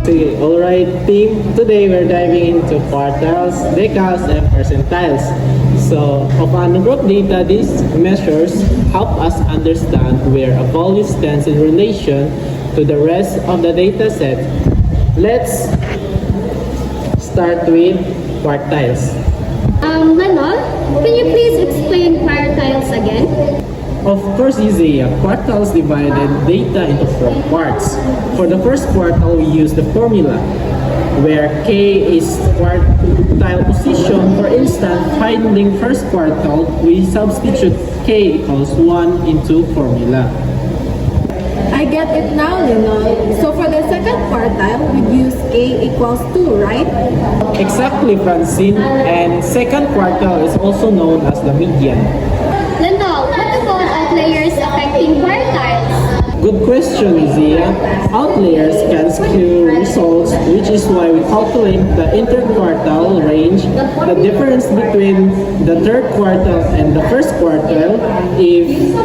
Okay, alright team, today we're diving into quartiles, decals, and percentiles. So, of ungroup data, these measures help us understand where a value stands in relation to the rest of the data set. Let's start with quartiles. Manol, can you please explain quartiles again? Of course, Isaiah, quartiles divided data into 4 parts. For the first quartile, we use the formula, where K is quartile position. For instance, finding first quartile, we substitute K equals 1 into formula. I get it now, Lenol. So for the second quartile, we use K equals 2, right? Exactly, Francine. And second quartile is also known as the median. Lenol, what about outliers affecting quartiles? Good question, Zia. Outliers can skew results, which is why we calculate the interquartile range, the difference between the third quartile and the first quartile. If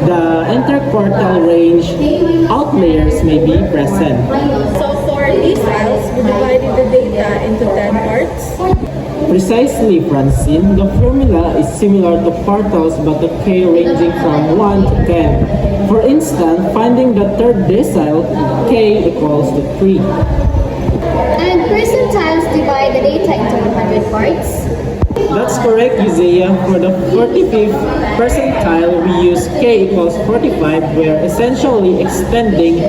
the interquartile range outliers may be present. So for deciles, we divided the data into 10 parts. Precisely, Francine. The formula is similar to quartiles but the K ranging from 1 to 10. For instance, finding the third decile, K equals to 3. And percentiles divide the data into 100 parts. That's correct, Isaiah. For the 45th percentile, we use K equals 45. We're essentially extending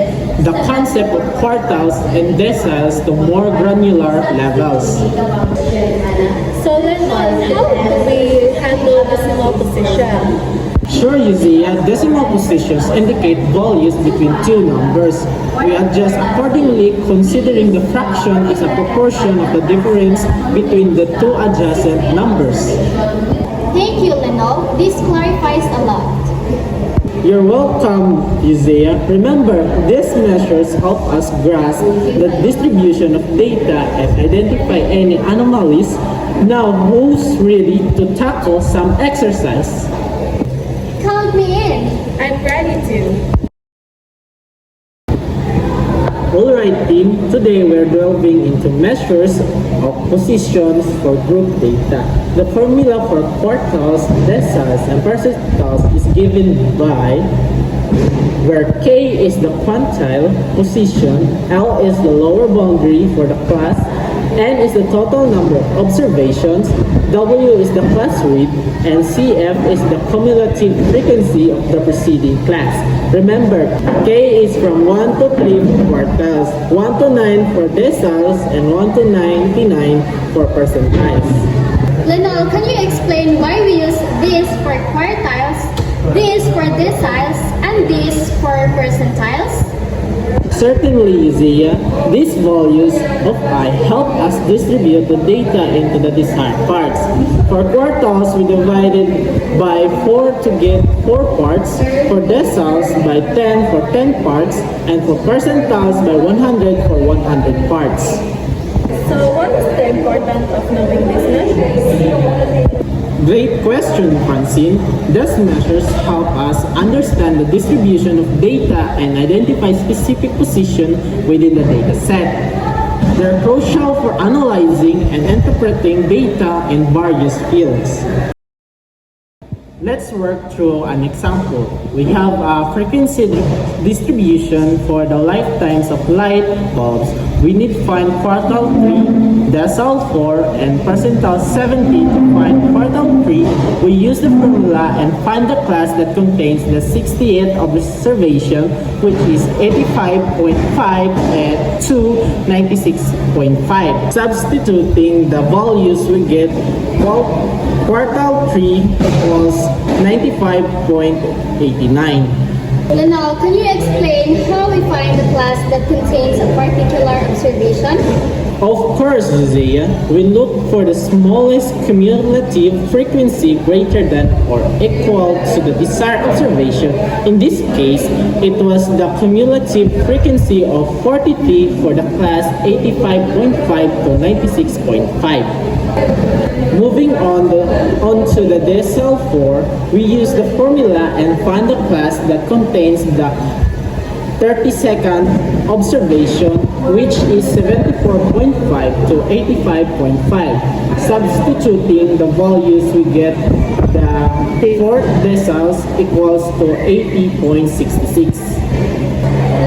the concept of quartiles and deciles to more granular levels. So Lenol, how do we handle decimal position? Sure, Isaiah, decimal positions indicate values between two numbers. We adjust accordingly, considering the fraction as a proportion of the difference between the two adjacent numbers. Thank you, Lenol. This clarifies a lot. You're welcome, Isaiah. Remember, these measures help us grasp the distribution of data and identify any anomalies. Now, who's ready to tackle some exercise? Count me in. I'm ready to. Alright team, today we're delving into measures of positions for group data. The formula for quartiles, deciles, and percentiles is given by where K is the quantile position, L is the lower boundary for the class, N is the total number of observations, W is the class width, and CF is the cumulative frequency of the preceding class. Remember, K is from 1 to 3 for quartiles, 1 to 9 for deciles, and 1 to 99 for percentiles. Lenol, can you explain why we use this for quartiles, this for deciles, and this for percentiles? Certainly, Zia, these values of I help us distribute the data into the desired parts. For quartiles, we divided by 4 to get 4 parts, for deciles by 10 for 10 parts, and for percentiles by 100 for 100 parts. So what is the importance of knowing these measures? Great question, Francine. These measures help us understand the distribution of data and identify specific position within the data set. They're crucial for analyzing and interpreting data in various fields. Let's work through an example. We have a frequency distribution for the lifetimes of light bulbs. We need to find quartile 3, decile 4, and percentile 70 to find quartile 3. We use the formula and find the class that contains the 68th observation, which is 85.5 and 96.5. Substituting the values, we get quartile 3 equals 95.89. Lenol, can you explain how we find the class that contains a particular observation? Of course, Zia. We look for the smallest cumulative frequency greater than or equal to the desired observation. In this case, it was the cumulative frequency of 43 for the class 85.5 to 96.5. Moving on to the decile 4, we use the formula and find the class that contains the 30-second observation, which is 74.5 to 85.5. Substituting the values, we get the fourth decimals equals to 80.66.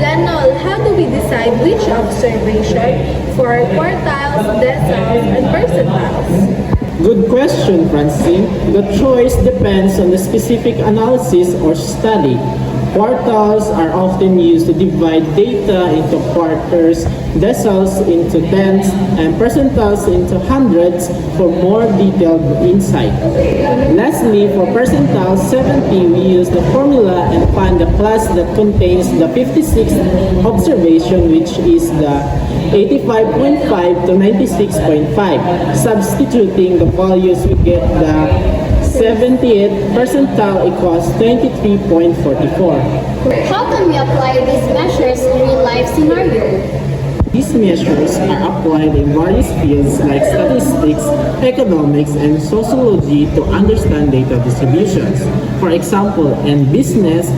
Lenol, how do we decide which observation for quartiles, decimals, and percentiles? Good question, Francine. The choice depends on the specific analysis or study. Quartiles are often used to divide data into quarters, decimals into tenths, and percentiles into hundreds for more detailed insight. Lastly, for percentile 70, we use the formula and find the class that contains the 56th observation, which is the 85.5 to 96.5. Substituting the values, we get the 70th percentile equals 23.44. How can we apply these measures in real-life scenario? These measures are applied in various fields like statistics, economics, and sociology to understand data distributions. For example, in business,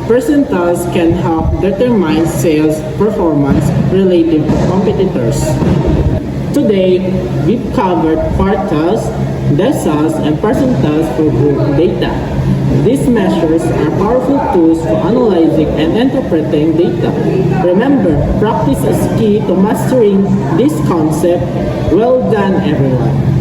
percentiles can help determine sales performance relative to competitors. Today, we've covered quartiles, decimals, and percentiles for group data. These measures are powerful tools for analyzing and interpreting data. Remember, practice is key to mastering this concept. Well done, everyone.